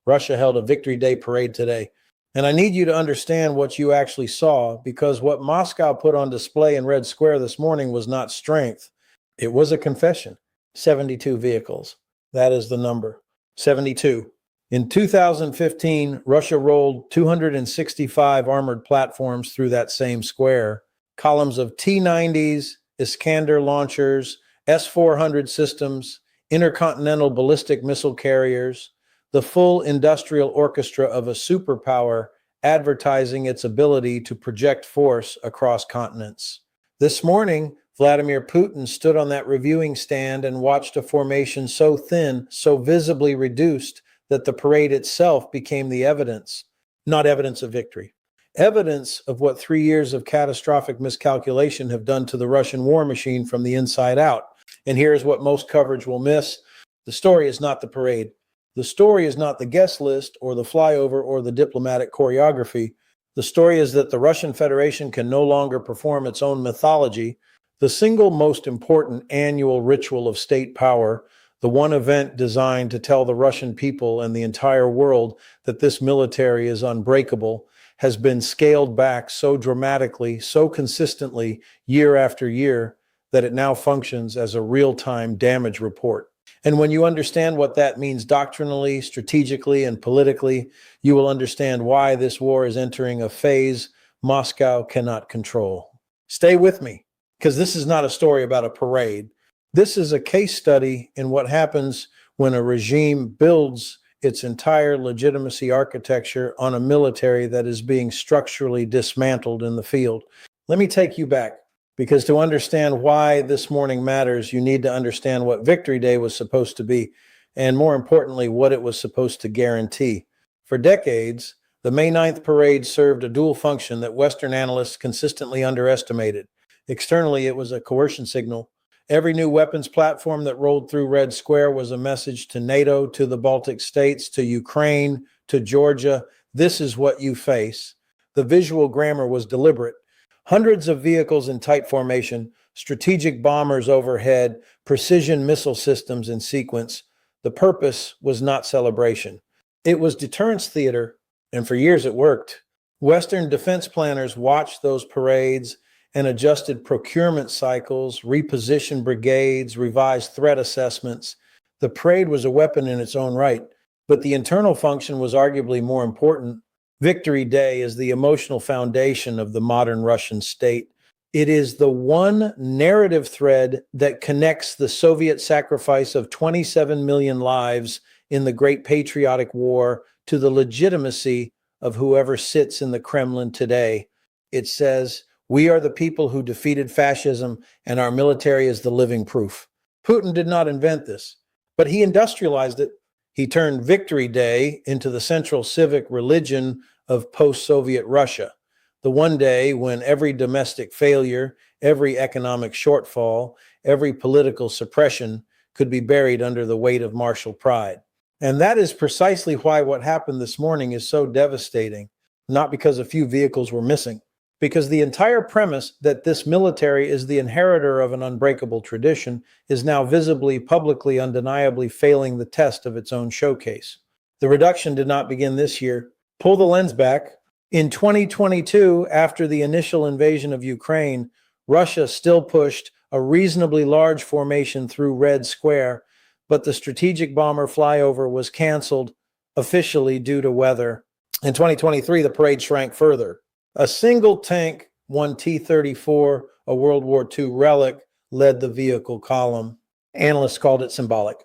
Russia held a Victory Day parade today. And I need you to understand what you actually saw, because what Moscow put on display in Red Square this morning was not strength. It was a confession. 72 vehicles. That is the number. 72. In 2015, Russia rolled 265 armored platforms through that same square. Columns of T-90s, Iskander launchers, S-400 systems, intercontinental ballistic missile carriers, the full industrial orchestra of a superpower advertising its ability to project force across continents. This morning, Vladimir Putin stood on that reviewing stand and watched a formation so thin, so visibly reduced, that the parade itself became the evidence, not evidence of victory, evidence of what 3 years of catastrophic miscalculation have done to the Russian war machine from the inside out. And here's what most coverage will miss. The story is not the parade. The story is not the guest list or the flyover or the diplomatic choreography. The story is that the Russian Federation can no longer perform its own mythology, the single most important annual ritual of state power, the one event designed to tell the Russian people and the entire world that this military is unbreakable, has been scaled back so dramatically, so consistently, year after year, that it now functions as a real-time damage report. And when you understand what that means doctrinally, strategically, and politically, you will understand why this war is entering a phase Moscow cannot control. Stay with me, because this is not a story about a parade. This is a case study in what happens when a regime builds its entire legitimacy architecture on a military that is being structurally dismantled in the field. Let me take you back, because to understand why this morning matters, you need to understand what Victory Day was supposed to be, and more importantly, what it was supposed to guarantee. For decades, the May 9th parade served a dual function that Western analysts consistently underestimated. Externally, it was a coercion signal. Every new weapons platform that rolled through Red Square was a message to NATO, to the Baltic states, to Ukraine, to Georgia. This is what you face. The visual grammar was deliberate. Hundreds of vehicles in tight formation, strategic bombers overhead, precision missile systems in sequence. The purpose was not celebration. It was deterrence theater, and for years it worked. Western defense planners watched those parades and adjusted procurement cycles, repositioned brigades, revised threat assessments. The parade was a weapon in its own right, but the internal function was arguably more important. Victory Day is the emotional foundation of the modern Russian state. It is the one narrative thread that connects the Soviet sacrifice of 27 million lives in the Great Patriotic War to the legitimacy of whoever sits in the Kremlin today. It says, "We are the people who defeated fascism, and our military is the living proof." Putin did not invent this, but he industrialized it. He turned Victory Day into the central civic religion of post-Soviet Russia, the one day when every domestic failure, every economic shortfall, every political suppression could be buried under the weight of martial pride. And that is precisely why what happened this morning is so devastating, not because a few vehicles were missing, because the entire premise that this military is the inheritor of an unbreakable tradition is now visibly, publicly, undeniably failing the test of its own showcase. The reduction did not begin this year. Pull the lens back. In 2022, after the initial invasion of Ukraine, Russia still pushed a reasonably large formation through Red Square, but the strategic bomber flyover was canceled officially due to weather. In 2023, the parade shrank further. A single tank, one T-34, a World War II relic, led the vehicle column. Analysts called it symbolic.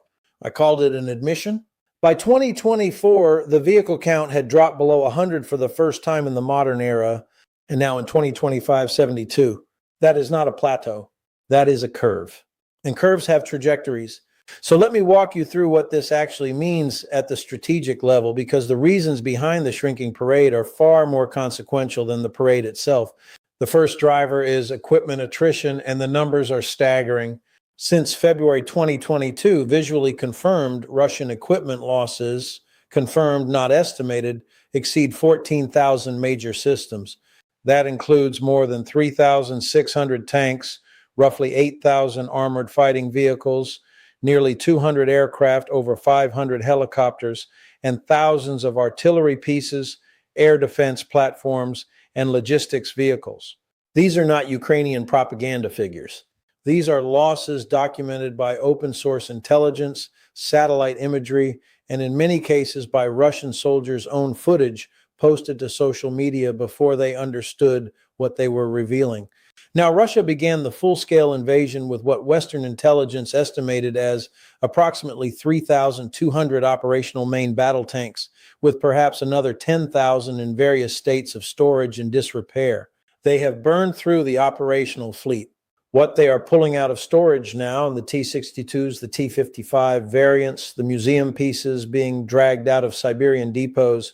I called it an admission. By 2024, the vehicle count had dropped below 100 for the first time in the modern era, and now in 2025, 72. That is not a plateau. That is a curve. And curves have trajectories. So let me walk you through what this actually means at the strategic level, because the reasons behind the shrinking parade are far more consequential than the parade itself. The first driver is equipment attrition, and the numbers are staggering. Since February 2022, visually confirmed Russian equipment losses, confirmed, not estimated, exceed 14,000 major systems. That includes more than 3,600 tanks, roughly 8,000 armored fighting vehicles, nearly 200 aircraft, over 500 helicopters, and thousands of artillery pieces, air defense platforms, and logistics vehicles. These are not Ukrainian propaganda figures. These are losses documented by open source intelligence, satellite imagery, and in many cases by Russian soldiers' own footage posted to social media before they understood what they were revealing. Now, Russia began the full-scale invasion with what Western intelligence estimated as approximately 3,200 operational main battle tanks, with perhaps another 10,000 in various states of storage and disrepair. They have burned through the operational fleet. What they are pulling out of storage now, the T-62s, the T-55 variants, the museum pieces being dragged out of Siberian depots,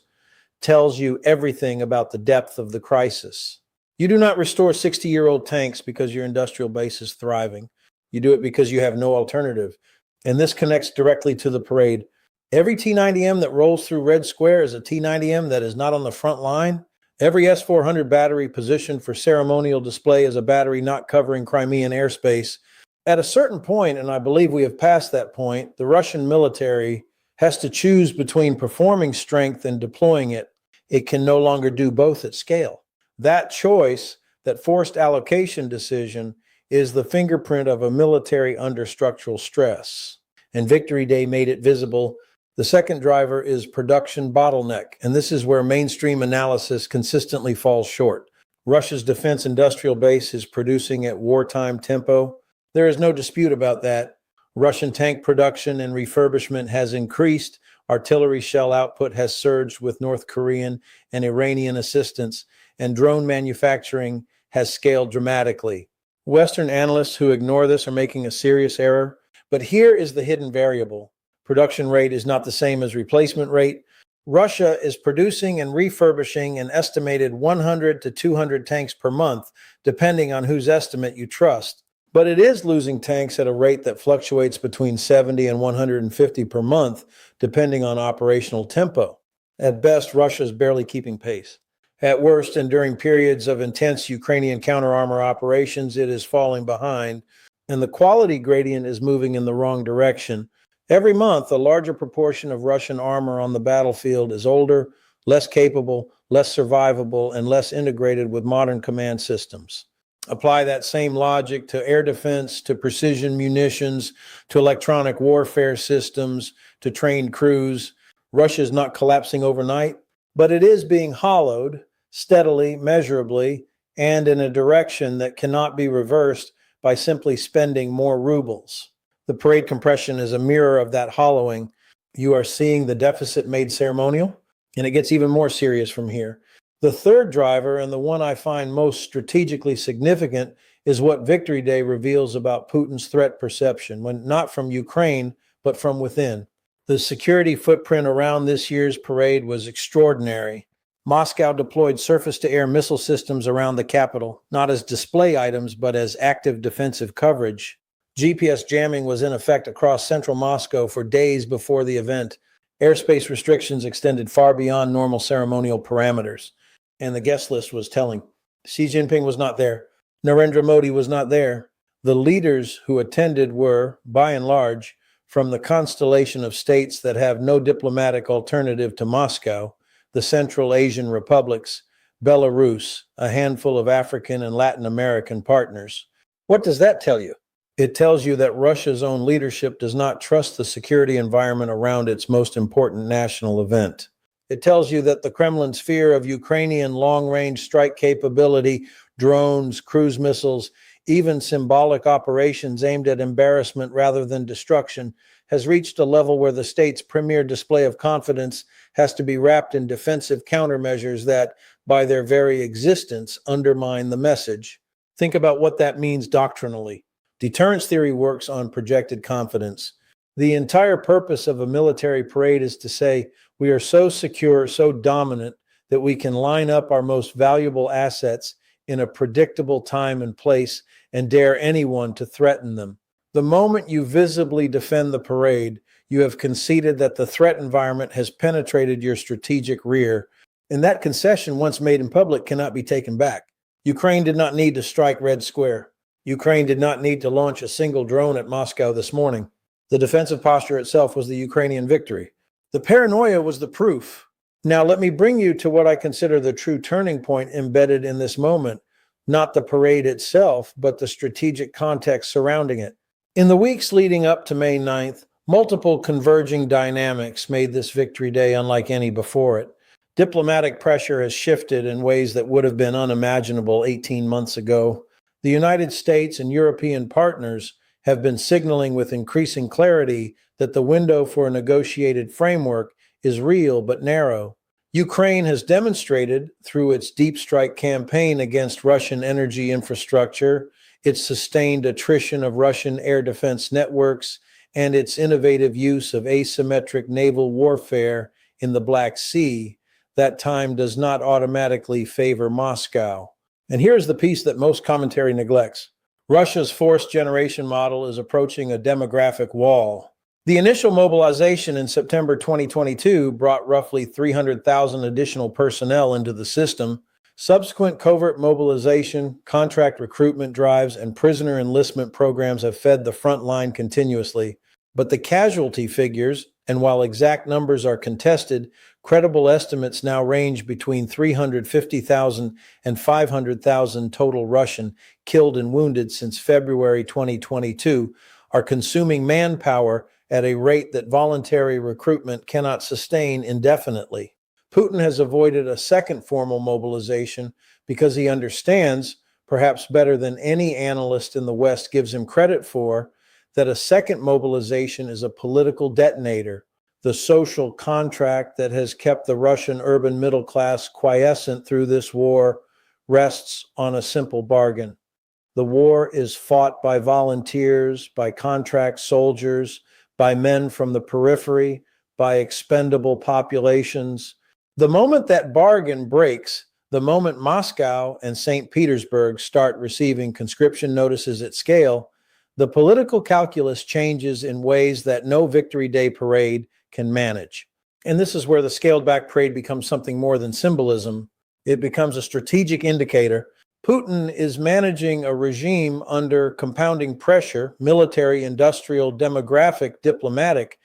tells you everything about the depth of the crisis. You do not restore 60-year-old tanks because your industrial base is thriving. You do it because you have no alternative. And this connects directly to the parade. Every T-90M that rolls through Red Square is a T-90M that is not on the front line. Every S-400 battery positioned for ceremonial display is a battery not covering Crimean airspace. At a certain point, and I believe we have passed that point, the Russian military has to choose between performing strength and deploying it. It can no longer do both at scale. That choice, that forced allocation decision, is the fingerprint of a military under structural stress. And Victory Day made it visible. The second driver is production bottleneck, and this is where mainstream analysis consistently falls short. Russia's defense industrial base is producing at wartime tempo. There is no dispute about that. Russian tank production and refurbishment has increased. Artillery shell output has surged with North Korean and Iranian assistance, and drone manufacturing has scaled dramatically. Western analysts who ignore this are making a serious error. But here is the hidden variable. Production rate is not the same as replacement rate. Russia is producing and refurbishing an estimated 100 to 200 tanks per month, depending on whose estimate you trust. But it is losing tanks at a rate that fluctuates between 70 and 150 per month, depending on operational tempo. At best, Russia is barely keeping pace. At worst, and during periods of intense Ukrainian counter-armor operations, it is falling behind, and the quality gradient is moving in the wrong direction. Every month, a larger proportion of Russian armor on the battlefield is older, less capable, less survivable, and less integrated with modern command systems. Apply that same logic to air defense, to precision munitions, to electronic warfare systems, to trained crews. Russia is not collapsing overnight, but it is being hollowed steadily, measurably, and in a direction that cannot be reversed by simply spending more rubles. The parade compression is a mirror of that hollowing. You are seeing the deficit made ceremonial, and it gets even more serious from here. The third driver, and the one I find most strategically significant, is what Victory Day reveals about Putin's threat perception, when not from Ukraine, but from within. The security footprint around this year's parade was extraordinary. Moscow deployed surface-to-air missile systems around the capital, not as display items, but as active defensive coverage. GPS jamming was in effect across central Moscow for days before the event. Airspace restrictions extended far beyond normal ceremonial parameters. And the guest list was telling. Xi Jinping was not there. Narendra Modi was not there. The leaders who attended were, by and large, from the constellation of states that have no diplomatic alternative to Moscow, the Central Asian republics, Belarus, a handful of African and Latin American partners. What does that tell you? It tells you that Russia's own leadership does not trust the security environment around its most important national event. It tells you that the Kremlin's fear of Ukrainian long-range strike capability, drones, cruise missiles, even symbolic operations aimed at embarrassment rather than destruction, has reached a level where the state's premier display of confidence has to be wrapped in defensive countermeasures that, by their very existence, undermine the message. Think about what that means doctrinally. Deterrence theory works on projected confidence. The entire purpose of a military parade is to say, we are so secure, so dominant, that we can line up our most valuable assets in a predictable time and place and dare anyone to threaten them. The moment you visibly defend the parade, you have conceded that the threat environment has penetrated your strategic rear, and that concession, once made in public, cannot be taken back. Ukraine did not need to strike Red Square. Ukraine did not need to launch a single drone at Moscow this morning. The defensive posture itself was the Ukrainian victory. The paranoia was the proof. Now, let me bring you to what I consider the true turning point embedded in this moment, not the parade itself, but the strategic context surrounding it. In the weeks leading up to May 9th, multiple converging dynamics made this Victory Day unlike any before it. Diplomatic pressure has shifted in ways that would have been unimaginable 18 months ago. The United States and European partners have been signaling with increasing clarity that the window for a negotiated framework is real but narrow. Ukraine has demonstrated through its deep strike campaign against Russian energy infrastructure, its sustained attrition of Russian air defense networks, and its innovative use of asymmetric naval warfare in the Black Sea, that time does not automatically favor Moscow. And here's the piece that most commentary neglects. Russia's force generation model is approaching a demographic wall. The initial mobilization in September 2022 brought roughly 300,000 additional personnel into the system. Subsequent covert mobilization, contract recruitment drives, and prisoner enlistment programs have fed the front line continuously. But the casualty figures, and while exact numbers are contested, credible estimates now range between 350,000 and 500,000 total Russian killed and wounded since February 2022, are consuming manpower at a rate that voluntary recruitment cannot sustain indefinitely. Putin has avoided a second formal mobilization because he understands, perhaps better than any analyst in the West gives him credit for, that a second mobilization is a political detonator. The social contract that has kept the Russian urban middle class quiescent through this war rests on a simple bargain. The war is fought by volunteers, by contract soldiers, by men from the periphery, by expendable populations. The moment that bargain breaks, the moment Moscow and St. Petersburg start receiving conscription notices at scale, the political calculus changes in ways that no Victory Day parade can manage. And this is where the scaled back parade becomes something more than symbolism. It becomes a strategic indicator. Putin is managing a regime under compounding pressure, military, industrial, demographic, diplomatic,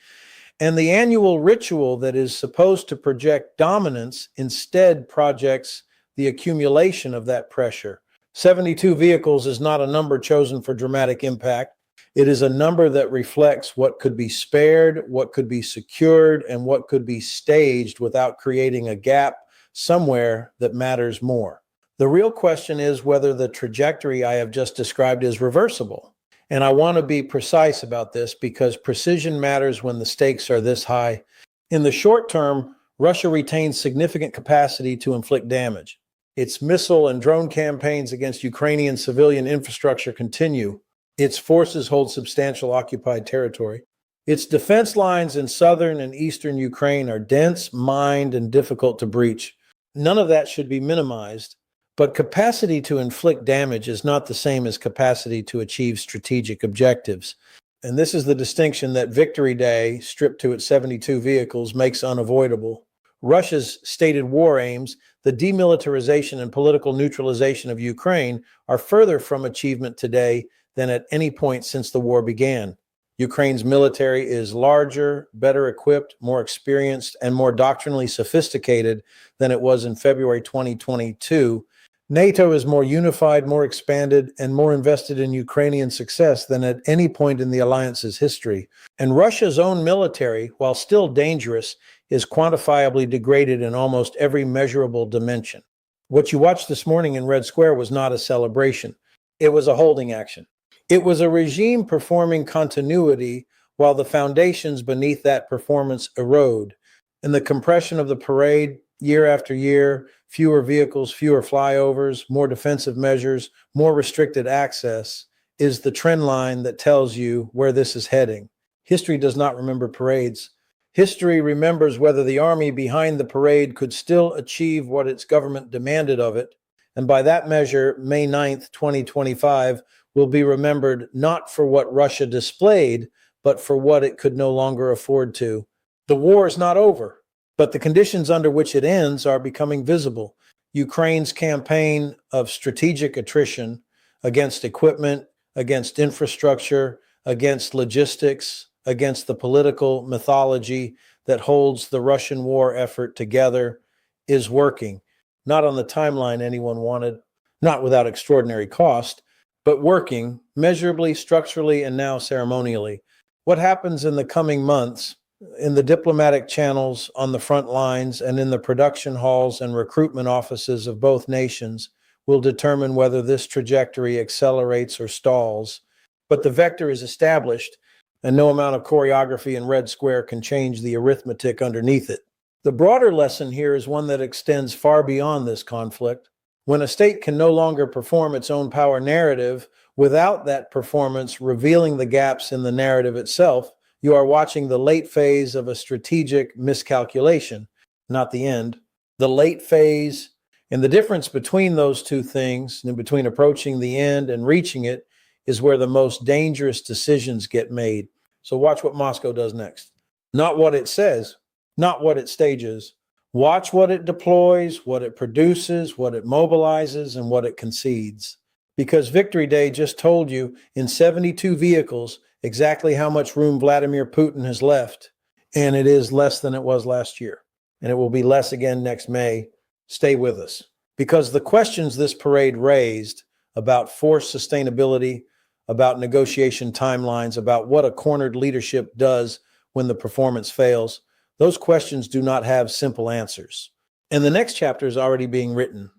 and the annual ritual that is supposed to project dominance instead projects the accumulation of that pressure. 72 vehicles is not a number chosen for dramatic impact. It is a number that reflects what could be spared, what could be secured, and what could be staged without creating a gap somewhere that matters more. The real question is whether the trajectory I have just described is reversible. And I want to be precise about this because precision matters when the stakes are this high. In the short term, Russia retains significant capacity to inflict damage. Its missile and drone campaigns against Ukrainian civilian infrastructure continue. Its forces hold substantial occupied territory. Its defense lines in southern and eastern Ukraine are dense, mined, and difficult to breach. None of that should be minimized. But capacity to inflict damage is not the same as capacity to achieve strategic objectives. And this is the distinction that Victory Day, stripped to its 72 vehicles, makes unavoidable. Russia's stated war aims, the demilitarization and political neutralization of Ukraine, are further from achievement today than at any point since the war began. Ukraine's military is larger, better equipped, more experienced, and more doctrinally sophisticated than it was in February 2022. NATO is more unified, more expanded, and more invested in Ukrainian success than at any point in the alliance's history. And Russia's own military, while still dangerous, is quantifiably degraded in almost every measurable dimension. What you watched this morning in Red Square was not a celebration. It was a holding action. It was a regime performing continuity while the foundations beneath that performance erode. And the compression of the parade, year after year, fewer vehicles, fewer flyovers, more defensive measures, more restricted access, is the trend line that tells you where this is heading. History does not remember parades. History remembers whether the army behind the parade could still achieve what its government demanded of it. And by that measure, May 9th, 2025, will be remembered not for what Russia displayed, but for what it could no longer afford to. The war is not over, but the conditions under which it ends are becoming visible. Ukraine's campaign of strategic attrition against equipment, against infrastructure, against logistics, against the political mythology that holds the Russian war effort together is working, not on the timeline anyone wanted, not without extraordinary cost, but working measurably, structurally, and now ceremonially. What happens in the coming months in the diplomatic channels, on the front lines, and in the production halls and recruitment offices of both nations will determine whether this trajectory accelerates or stalls. But the vector is established, and no amount of choreography in Red Square can change the arithmetic underneath it. The broader lesson here is one that extends far beyond this conflict. When a state can no longer perform its own power narrative without that performance revealing the gaps in the narrative itself, you are watching the late phase of a strategic miscalculation, not the end. The late phase, and the difference between those two things, and between approaching the end and reaching it, is where the most dangerous decisions get made. So watch what Moscow does next. Not what it says, not what it stages. Watch what it deploys, what it produces, what it mobilizes, and what it concedes. Because Victory Day just told you in 72 vehicles exactly how much room Vladimir Putin has left. And it is less than it was last year. And it will be less again next May. Stay with us. Because the questions this parade raised about force sustainability, about negotiation timelines, about what a cornered leadership does when the performance fails, those questions do not have simple answers. And the next chapter is already being written.